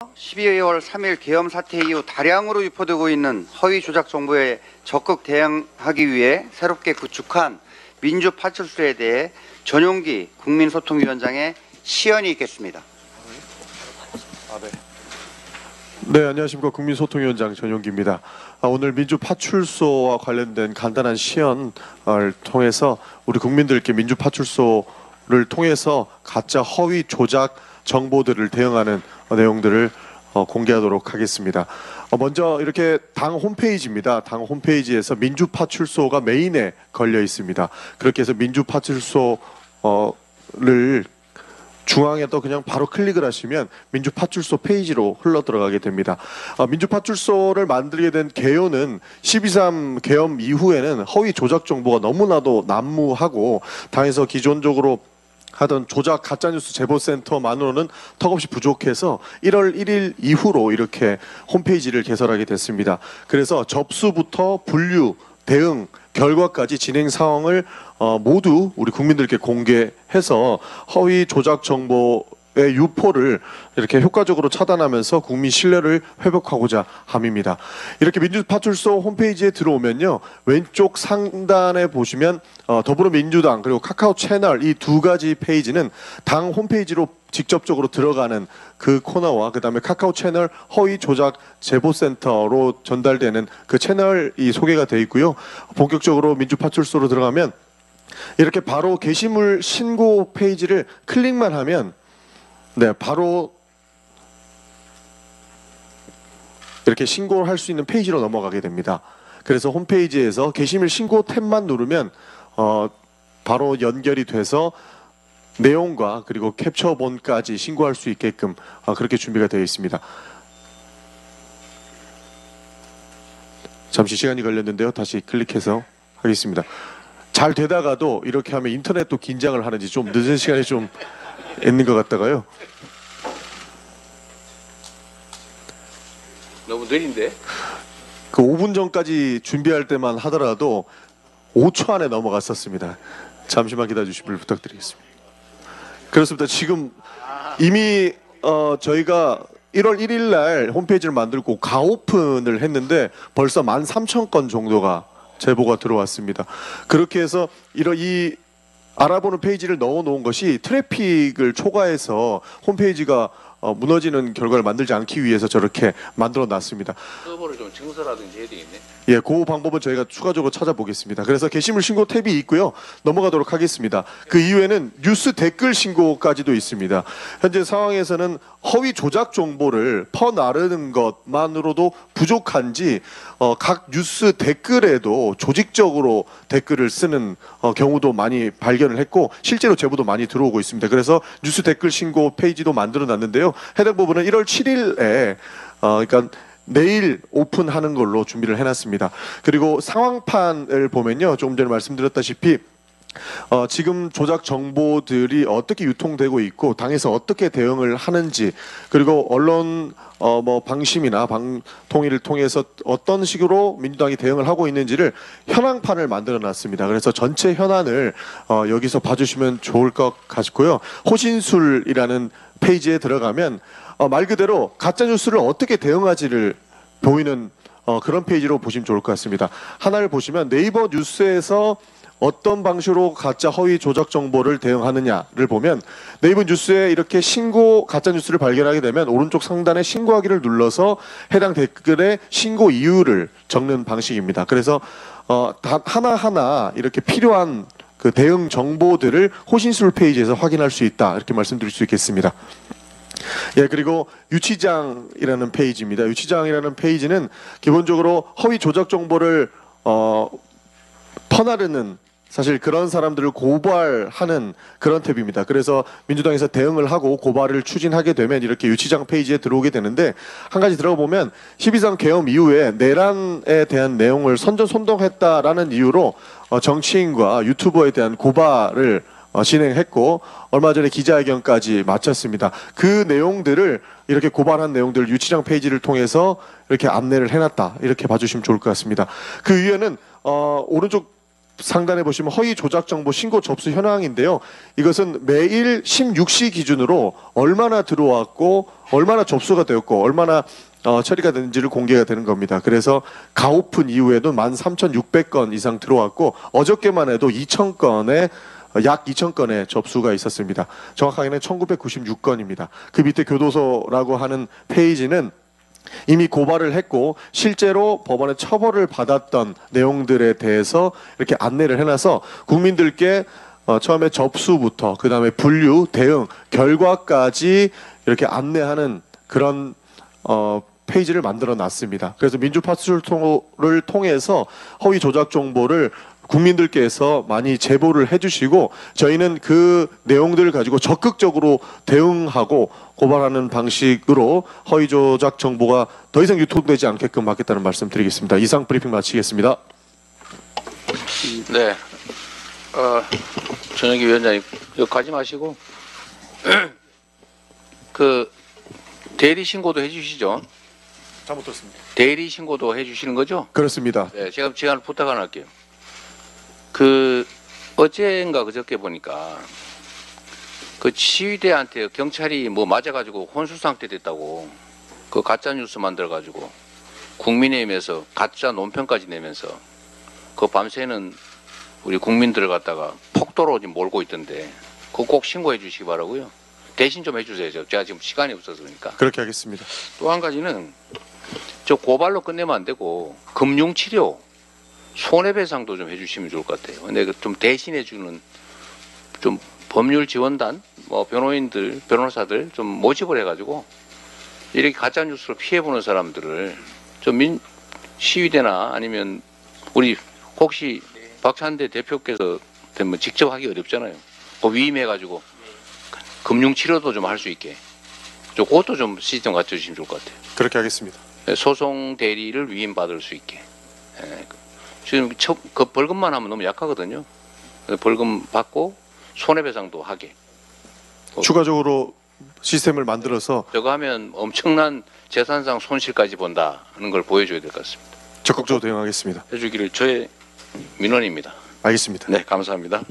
12월 3일 계엄 사태 이후 다량으로 유포되고 있는 허위 조작 정보에 적극 대응하기 위해 새롭게 구축한 민주파출소에 대해 전용기 국민소통위원장의 시연이 있겠습니다. 네, 안녕하십니까. 국민소통위원장 전용기입니다. 오늘 민주파출소와 관련된 간단한 시연을 통해서 우리 국민들께 민주파출소를 통해서 가짜 허위 조작 정보들을 대응하는 내용들을 공개하도록 하겠습니다. 먼저 이렇게 당 홈페이지입니다. 당 홈페이지에서 민주파출소가 메인에 걸려 있습니다. 그렇게 해서 민주파출소를 중앙에 또 그냥 바로 클릭을 하시면 민주파출소 페이지로 흘러 들어가게 됩니다. 민주파출소를 만들게 된 개요는 12.3 계엄 이후에는 허위 조작 정보가 너무나도 난무하고 당에서 기존적으로 하던 조작 가짜뉴스 제보센터만으로는 턱없이 부족해서 1월 1일 이후로 이렇게 홈페이지를 개설하게 됐습니다. 그래서 접수부터 분류, 대응, 결과까지 진행 상황을 모두 우리 국민들께 공개해서 허위 조작 정보의 유포를 이렇게 효과적으로 차단하면서 국민 신뢰를 회복하고자 함입니다. 이렇게 민주파출소 홈페이지에 들어오면요, 왼쪽 상단에 보시면 더불어민주당 그리고 카카오 채널 이 두 가지 페이지는 당 홈페이지로 직접적으로 들어가는 그 코너와 그다음에 카카오 채널 허위 조작 제보센터로 전달되는 그 채널이 소개가 되어 있고요. 본격적으로 민주파출소로 들어가면 이렇게 바로 게시물 신고 페이지를 클릭만 하면 바로 이렇게 신고를 할 수 있는 페이지로 넘어가게 됩니다. 그래서 홈페이지에서 게시물 신고 탭만 누르면 바로 연결이 돼서 내용과 그리고 캡처본까지 신고할 수 있게끔 그렇게 준비가 되어 있습니다. 잠시 시간이 걸렸는데요. 다시 클릭해서 하겠습니다. 잘 되다가도 이렇게 하면 인터넷도 긴장을 하는지 좀 늦은 시간에 좀 있는 것 같다가요. 너무 느린데? 그 5분 전까지 준비할 때만 하더라도 5초 안에 넘어갔었습니다. 잠시만 기다려 주시길 부탁드리겠습니다. 그렇습니다. 지금 이미 저희가 1월 1일 날 홈페이지를 만들고 가오픈을 했는데 벌써 13,000건 정도가 제보가 들어왔습니다. 그렇게 해서 이 알아보는 페이지를 넣어놓은 것이 트래픽을 초과해서 홈페이지가 무너지는 결과를 만들지 않기 위해서 저렇게 만들어 놨습니다. 서버를 좀 증설하든지 해야 되겠네. 예, 그 방법은 저희가 추가적으로 찾아보겠습니다. 그래서 게시물 신고 탭이 있고요. 넘어가도록 하겠습니다. 그 이후에는 뉴스 댓글 신고까지도 있습니다. 현재 상황에서는 허위 조작 정보를 퍼나르는 것만으로도 부족한지 각 뉴스 댓글에도 조직적으로 댓글을 쓰는 경우도 많이 발견을 했고 실제로 제보도 많이 들어오고 있습니다. 그래서 뉴스 댓글 신고 페이지도 만들어 놨는데요. 해당 부분은 1월 7일에 그러니까 내일 오픈하는 걸로 준비를 해놨습니다. 그리고 상황판을 보면요, 조금 전에 말씀드렸다시피 지금 조작 정보들이 어떻게 유통되고 있고 당에서 어떻게 대응을 하는지, 그리고 언론 방심이나 방통위를 통해서 어떤 식으로 민주당이 대응을 하고 있는지를 현황판을 만들어 놨습니다. 그래서 전체 현안을 여기서 봐주시면 좋을 것 같고요. 호신술이라는 페이지에 들어가면 말 그대로 가짜 뉴스를 어떻게 대응하지를 보이는 그런 페이지로 보시면 좋을 것 같습니다. 하나를 보시면 네이버 뉴스에서 어떤 방식으로 가짜 허위 조작 정보를 대응하느냐를 보면 네이버 뉴스에 이렇게 신고 가짜 뉴스를 발견하게 되면 오른쪽 상단에 신고하기를 눌러서 해당 댓글의 신고 이유를 적는 방식입니다. 그래서 하나하나 이렇게 필요한 그 대응 정보들을 호신술 페이지에서 확인할 수 있다, 이렇게 말씀드릴 수 있겠습니다. 예, 그리고 유치장이라는 페이지입니다. 유치장이라는 페이지는 기본적으로 허위 조작 정보를 퍼나르는, 사실 그런 사람들을 고발하는 그런 탭입니다. 그래서 민주당에서 대응을 하고 고발을 추진하게 되면 이렇게 유치장 페이지에 들어오게 되는데, 한 가지 들어가 보면 12.3 계엄 이후에 내란에 대한 내용을 선전선동했다라는 이유로 정치인과 유튜버에 대한 고발을 진행했고 얼마 전에 기자회견까지 마쳤습니다. 그 내용들을, 이렇게 고발한 내용들을 유치장 페이지를 통해서 이렇게 안내를 해놨다, 이렇게 봐주시면 좋을 것 같습니다. 그 위에는 오른쪽 상단에 보시면 허위 조작 정보 신고 접수 현황인데요. 이것은 매일 16시 기준으로 얼마나 들어왔고 얼마나 접수가 되었고 얼마나 처리가 되는지를 공개가 되는 겁니다. 그래서 가오픈 이후에도 13,600건 이상 들어왔고 어저께만 해도 2,000건의 약 2,000건의 접수가 있었습니다. 정확하게는 1,996건입니다. 그 밑에 교도소라고 하는 페이지는 이미 고발을 했고 실제로 법원에 처벌을 받았던 내용들에 대해서 이렇게 안내를 해놔서 국민들께 처음에 접수부터 그 다음에 분류, 대응, 결과까지 이렇게 안내하는 그런 페이지를 만들어 놨습니다. 그래서 민주파출소를 통해서 허위 조작 정보를 국민들께서 많이 제보를 해주시고 저희는 그 내용들을 가지고 적극적으로 대응하고 고발하는 방식으로 허위 조작 정보가 더 이상 유통되지 않게끔 하겠다는 말씀 드리겠습니다. 이상 브리핑 마치겠습니다. 네. 전영기 위원장님 여기 가지 마시고 그 대리 신고도 해주시죠. 잘못 들었습니다. 대리 신고도 해주시는 거죠? 그렇습니다. 네, 제가 부탁 하나 할게요. 그 어제인가 그저께 보니까 그 치위대한테 경찰이 뭐 맞아가지고 혼수 상태 됐다고 그 가짜 뉴스 만들어가지고 국민의힘에서 가짜 논평까지 내면서 그 밤새는 우리 국민들을 갖다가 폭도로 지금 몰고 있던데 그거 꼭 신고해 주시기 바라고요. 대신 좀 해주세요. 제가 지금 시간이 없어서 그러니까. 그렇게 하겠습니다. 또 한 가지는 저 고발로 끝내면 안 되고 금융치료 손해배상도 좀 해주시면 좋을 것 같아요. 근데 좀 대신해주는 좀 법률 지원단, 뭐 변호인들, 변호사들 좀 모집을 해가지고 이렇게 가짜 뉴스를 피해보는 사람들을 좀 시위대나 아니면 우리 혹시 박찬대 대표께서 되면 직접 하기 어렵잖아요. 그 위임해가지고 금융치료도 좀 할 수 있게. 그것도 좀 시스템 갖춰주시면 좋을 것 같아요. 그렇게 하겠습니다. 소송 대리를 위임받을 수 있게. 지금 그 벌금만 하면 너무 약하거든요. 벌금 받고 손해배상도 하게. 추가적으로 시스템을 만들어서 저거 하면 엄청난 재산상 손실까지 본다는 걸 보여줘야 될 것 같습니다. 적극적으로 대응하겠습니다. 해주기를 저의 민원입니다. 알겠습니다. 네, 감사합니다.